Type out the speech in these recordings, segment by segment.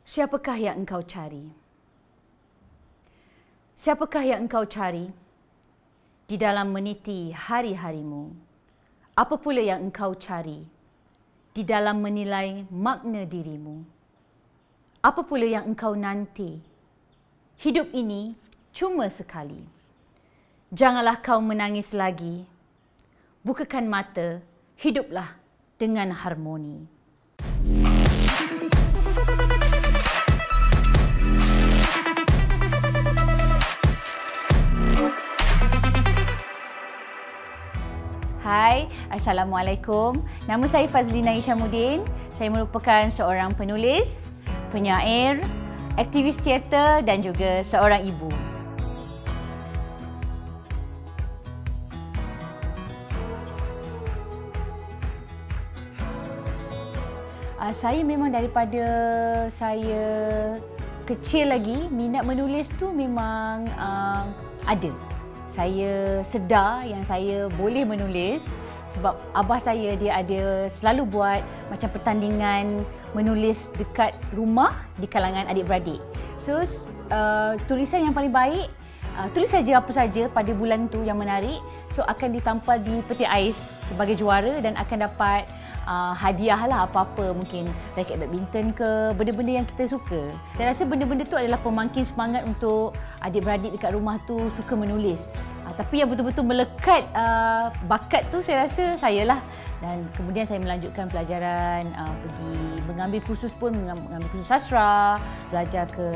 Siapakah yang engkau cari? Siapakah yang engkau cari di dalam meniti hari-harimu? Apa pula yang engkau cari di dalam menilai makna dirimu? Apa pula yang engkau nanti? Hidup ini cuma sekali. Janganlah kau menangis lagi. Bukakan mata, hiduplah dengan harmoni. Hai, Assalamualaikum. Nama saya Fazlina Ishamuddin. Saya merupakan seorang penulis, penyair, aktivis teater dan juga seorang ibu. Saya memang daripada saya kecil lagi, minat menulis tu memang ada. Saya sedar yang saya boleh menulis sebab abah saya dia ada selalu buat macam pertandingan menulis dekat rumah di kalangan adik-beradik. So, tulisan yang paling baik, tulis saja apa saja pada bulan tu yang menarik, so akan ditampal di peti ais sebagai juara dan akan dapat hadiah lah apa-apa, mungkin raket badminton ke, benda-benda yang kita suka. Saya rasa benda-benda tu adalah pemangkin semangat untuk adik-beradik dekat rumah tu suka menulis. Tapi yang betul-betul melekat bakat tu saya rasa saya lah. Dan kemudian saya melanjutkan pelajaran, pergi mengambil kursus pun, mengambil kursus sastra, belajar ke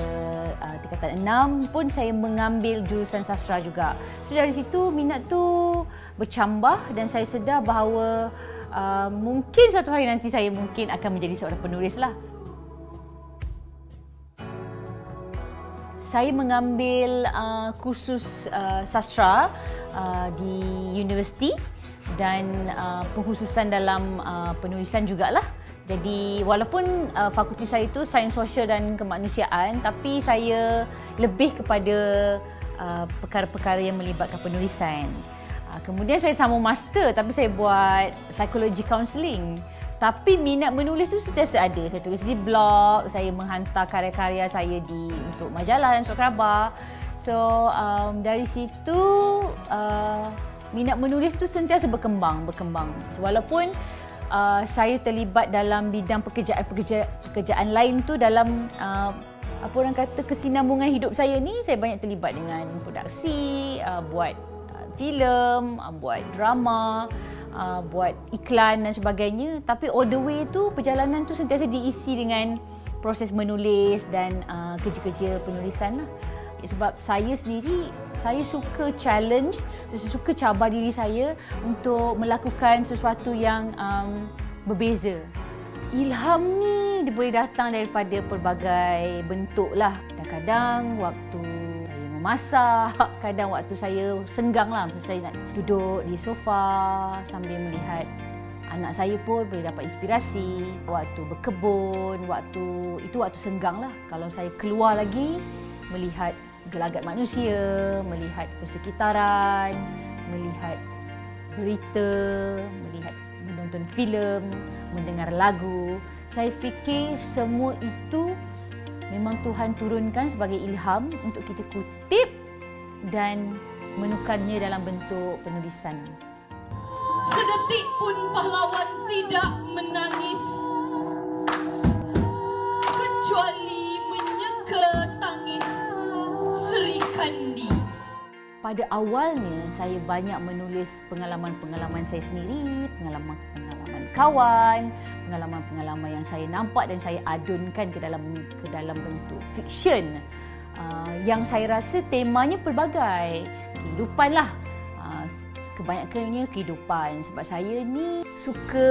tingkatan 6 pun saya mengambil jurusan sastra juga. So dari situ minat tu bercambah dan saya sedar bahawa mungkin satu hari nanti saya mungkin akan menjadi seorang penulis lah. Saya mengambil kursus sastra di universiti dan pengkhususan dalam penulisan jugalah. Jadi walaupun fakulti saya itu sains sosial dan kemanusiaan, tapi saya lebih kepada perkara-perkara yang melibatkan penulisan. Kemudian saya sambung master tapi saya buat psychology counselling. Tapi minat menulis tu sentiasa ada. Saya tulis di blog, saya menghantar karya-karya saya untuk majalah dan surat khabar. So dari situ minat menulis tu sentiasa berkembang. So, walaupun saya terlibat dalam bidang pekerjaan lain tu dalam apa orang kata kesinambungan hidup saya ni, saya banyak terlibat dengan produksi, buat filem, buat drama, buat iklan dan sebagainya. Tapi all the way tu perjalanan tu sentiasa diisi dengan proses menulis dan kerja-kerja penulisan lah. Sebab saya sendiri, saya suka challenge, saya suka cabar diri saya untuk melakukan sesuatu yang berbeza. Ilham ni dia boleh datang daripada pelbagai bentuk lah. Kadang-kadang waktu saya memasak, kadang waktu saya senggang lah, saya nak duduk di sofa sambil melihat anak saya pun boleh dapat inspirasi. Waktu berkebun, itu waktu senggang lah. Kalau saya keluar lagi, melihat gelagat manusia, melihat persekitaran, melihat berita, menonton filem, mendengar lagu. Saya fikir semua itu memang Tuhan turunkan sebagai ilham untuk kita kutip dan menukarnya dalam bentuk penulisan. Sedetik pun pahlawan tidak menangis kecuali menyeka tangis Sri Kandi. Pada awalnya saya banyak menulis pengalaman-pengalaman saya sendiri, pengalaman kawan, pengalaman-pengalaman yang saya nampak dan saya adunkan ke dalam bentuk fiksyen. Yang saya rasa temanya pelbagai, kehidupan lah. Kebanyakannya kehidupan sebab saya ni suka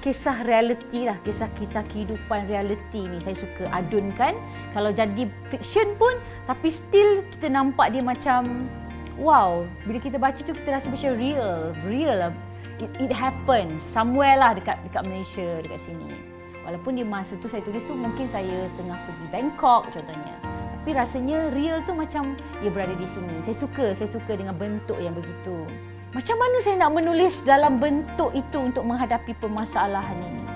kisah realiti lah, kisah-kisah kehidupan realiti ni saya suka adunkan. Kalau jadi fiksyen pun tapi still kita nampak dia macam wow, bila kita baca tu kita rasa macam real lah. It happened somewhere lah dekat Malaysia, dekat sini. Walaupun di masa tu saya tulis tu mungkin saya tengah pergi Bangkok contohnya, tapi rasanya real tu macam ia berada di sini. Saya suka dengan bentuk yang begitu. Macam mana saya nak menulis dalam bentuk itu untuk menghadapi permasalahan ini?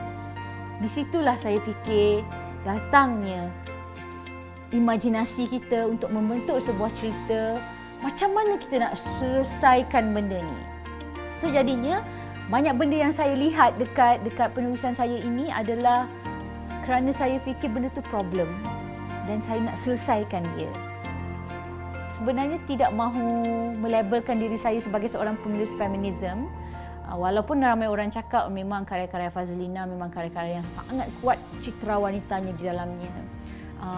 Di situlah saya fikir datangnya imajinasi kita untuk membentuk sebuah cerita, macam mana kita nak selesaikan benda ni. So jadinya banyak benda yang saya lihat dekat penulisan saya ini adalah kerana saya fikir benda tu problem dan saya nak selesaikan dia. Sebenarnya tidak mahu melabelkan diri saya sebagai seorang penulis feminism. Walaupun ramai orang cakap memang karya-karya Fazlina memang karya-karya yang sangat kuat citra wanitanya di dalamnya.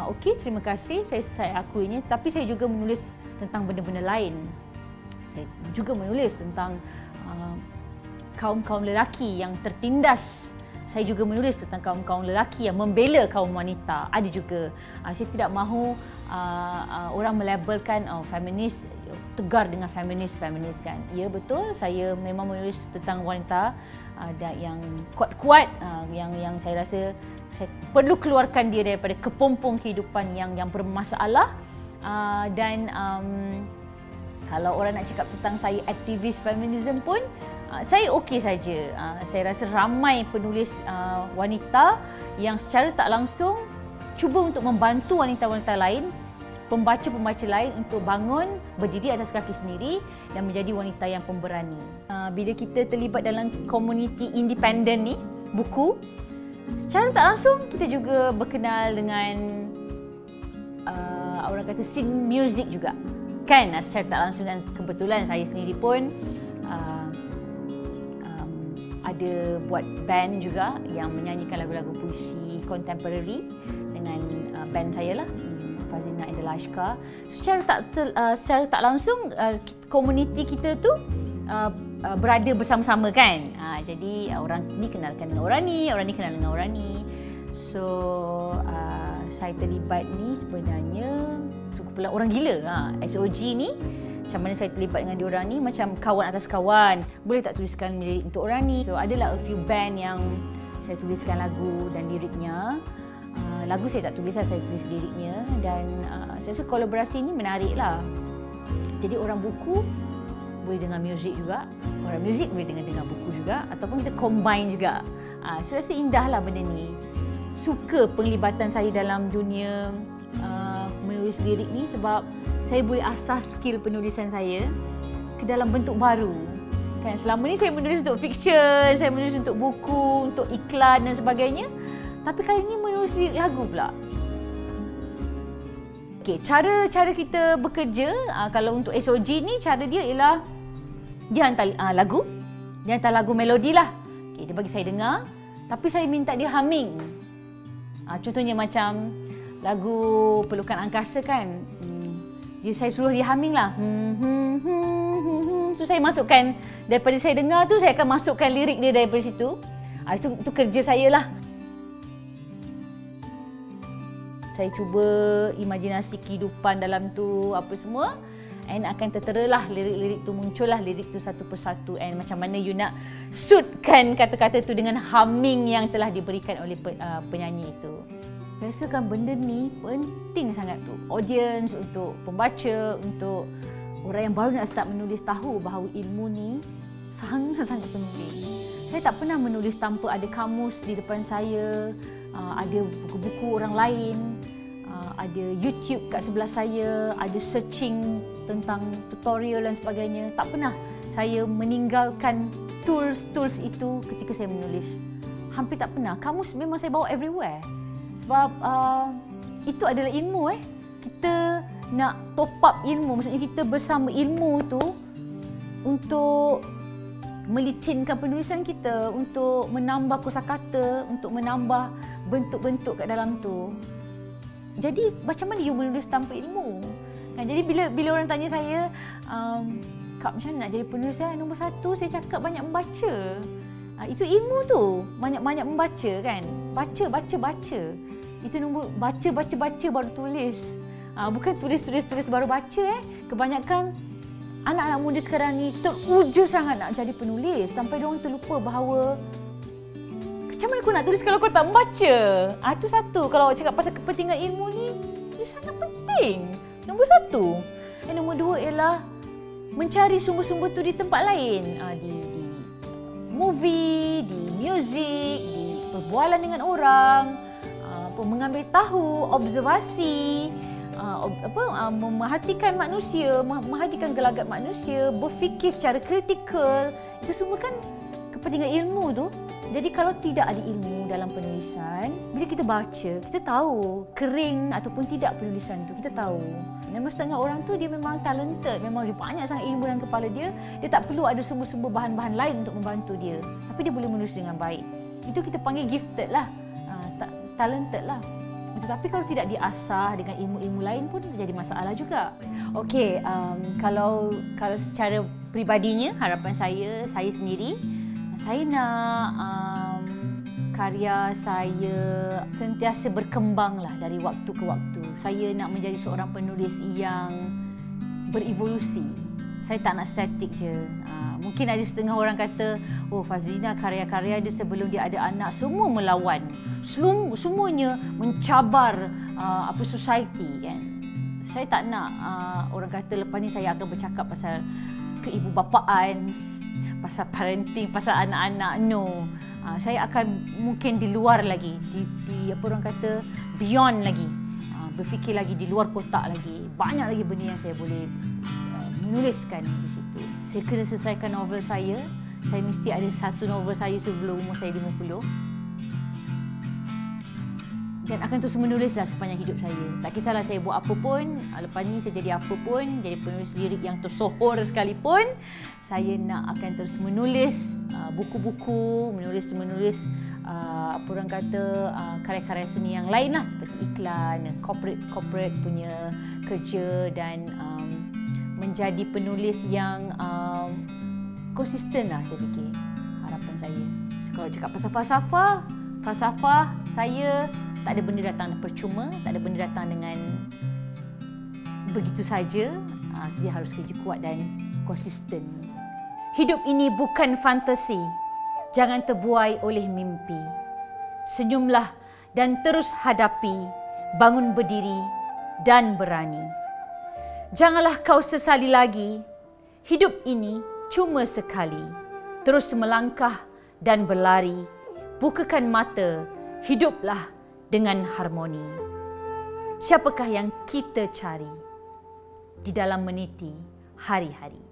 Okey, terima kasih, saya akuinya. Tapi saya juga menulis tentang benda-benda lain. Saya juga menulis tentang kaum-kaum lelaki yang tertindas. Saya juga menulis tentang kaum-kaum lelaki yang membela kaum wanita. Ada juga. Saya tidak mahu orang melabelkan feminis, tegar dengan feminis kan. Ya betul, saya memang menulis tentang wanita yang kuat-kuat, yang saya rasa saya perlu keluarkan dia daripada kepompong kehidupan yang bermasalah. Dan kalau orang nak cakap tentang saya aktivis feminism pun, saya okey saja. Saya rasa ramai penulis wanita yang secara tak langsung cuba untuk membantu wanita-wanita lain, pembaca-pembaca lain untuk bangun, berdiri atas kaki sendiri dan menjadi wanita yang pemberani. Bila kita terlibat dalam komuniti independen ni, buku, secara tak langsung kita juga berkenal dengan orang kata scene music juga. Kan, secara tak langsung, dan kebetulan saya sendiri pun ada buat band juga yang menyanyikan lagu-lagu puisi contemporary dengan band saya lah, Fazlina and the Lashkar. Secara tak langsung komuniti kita tu berada bersama-sama kan. Jadi orang ni kenalkan dengan orang ni kenal dengan orang ni. So saya terlibat ni sebenarnya cukup orang gila. SOG ni macam mana saya terlibat dengan diorang ni, macam kawan atas kawan. Boleh tak tuliskan lirik untuk orang ni? So adalah a few band yang saya tuliskan lagu dan liriknya. Lagu saya tak tulis lah, saya tulis liriknya. Dan saya rasa kolaborasi ni menarik lah. Jadi orang buku boleh dengar muzik juga, orang muzik boleh dengar buku juga, ataupun kita combine juga. Saya rasa indah lah benda ni. Suka penglibatan saya dalam dunia menulis lirik ni sebab saya boleh asas skill penulisan saya ke dalam bentuk baru. Kan selama ni saya menulis untuk fiction, saya menulis untuk buku, untuk iklan dan sebagainya. Tapi kali ni menulis lirik lagu pula. Okey, cara kita bekerja kalau untuk SOG ni, cara dia ialah dia hantar lagu, dia hantar lagu melodi lah. Okey, dia bagi saya dengar, tapi saya minta dia humming. Contohnya macam lagu Pelukan Angkasa kan. Saya suruh dia humming lah. So saya masukkan, daripada saya dengar tu saya akan masukkan lirik dia daripada situ. Itu kerja saya lah. Saya cuba imajinasi kehidupan dalam tu apa semua, and akan terteralah lirik-lirik tu, muncullah lirik tu satu persatu, and macam mana you nak suitkan kata-kata tu dengan humming yang telah diberikan oleh penyanyi itu. Saya rasakan benda ni penting sangat tu. Audience, untuk pembaca, untuk orang yang baru nak start menulis tahu bahawa ilmu ni sangat-sangat penting. Saya tak pernah menulis tanpa ada kamus di depan saya, ada buku-buku orang lain, ada YouTube kat sebelah saya, ada searching tentang tutorial dan sebagainya. Tak pernah saya meninggalkan tools itu ketika saya menulis. Hampir tak pernah. Kamus memang saya bawa everywhere. Sebab itu adalah ilmu. Kita nak top up ilmu, maksudnya kita bersama ilmu tu untuk melicinkan penulisan kita, untuk menambah kosakata, untuk menambah bentuk-bentuk kat dalam tu. Jadi macam mana you menulis tanpa ilmu? Kan, jadi bila orang tanya saya, Kak, macam mana nak jadi penulis? Nombor satu, saya cakap banyak membaca. Itu ilmu tu, banyak-banyak membaca kan. Baca. Itu nombor baca baru tulis. Bukan tulis baru baca. Kebanyakan anak-anak muda sekarang ni teruja sangat nak jadi penulis sampai diorang terlupa bahawa macam mana kau nak tulis kalau kau tak membaca? Itu satu. Kalau cakap pasal kepentingan ilmu ni, dia sangat penting. Nombor satu. Dan nombor dua ialah mencari sumber-sumber tu di tempat lain. Di movie, di music, di perbualan dengan orang. mengambil tahu, observasi, memerhatikan manusia, memerhatikan gelagat manusia, berfikir secara kritikal. Itu semua kan kepentingan ilmu tu. Jadi kalau tidak ada ilmu dalam penulisan, bila kita baca, kita tahu kering ataupun tidak penulisan tu, kita tahu. Memang setengah orang tu dia memang talented, memang dia banyak sangat ilmu dalam kepala dia, dia tak perlu ada sumber-sumber bahan-bahan lain untuk membantu dia. Tapi dia boleh menulis dengan baik. Itu kita panggil gifted lah, talented lah. Tetapi kalau tidak diasah dengan ilmu-ilmu lain pun jadi masalah juga. Okey, kalau secara peribadinya, harapan saya sendiri, saya nak karya saya sentiasa berkembanglah dari waktu ke waktu. Saya nak menjadi seorang penulis yang berevolusi. Saya tak nak statik je. Mungkin ada setengah orang kata, oh Fazlina karya-karya dia sebelum dia ada anak semua melawan. Semuanya mencabar society kan. Saya tak nak orang kata lepas ni saya akan bercakap pasal keibubapaan, pasal parenting, pasal anak-anak. No. Saya akan mungkin di luar lagi, di apa orang kata beyond lagi. Berfikir lagi di luar kotak lagi. Banyak lagi benda yang saya boleh menuliskan di situ. Saya kena selesaikan novel saya. Saya mesti ada satu novel saya sebelum umur saya 50. Dan akan terus menulislah sepanjang hidup saya. Tak kisahlah saya buat apa pun, lepas ni saya jadi apa pun, jadi penulis lirik yang tersohor sekalipun, saya nak akan terus menulis buku-buku, menulis apa orang kata karya-karya seni yang lain lah, seperti iklan, corporate punya kerja, dan menjadi penulis yang konsisten lah, saya fikir. Harapan saya. Kalau cakap pasal falsafah saya tak ada benda datang percuma, tak ada benda datang dengan begitu saja. Dia harus kerja kuat dan konsisten. Hidup ini bukan fantasi. Jangan terbuai oleh mimpi. Senyumlah dan terus hadapi. Bangun berdiri dan berani. Janganlah kau sesali lagi. Hidup ini cuma sekali. Terus melangkah dan berlari. Bukakan mata. Hiduplah dengan harmoni. Siapakah yang kita cari di dalam meniti hari-hari?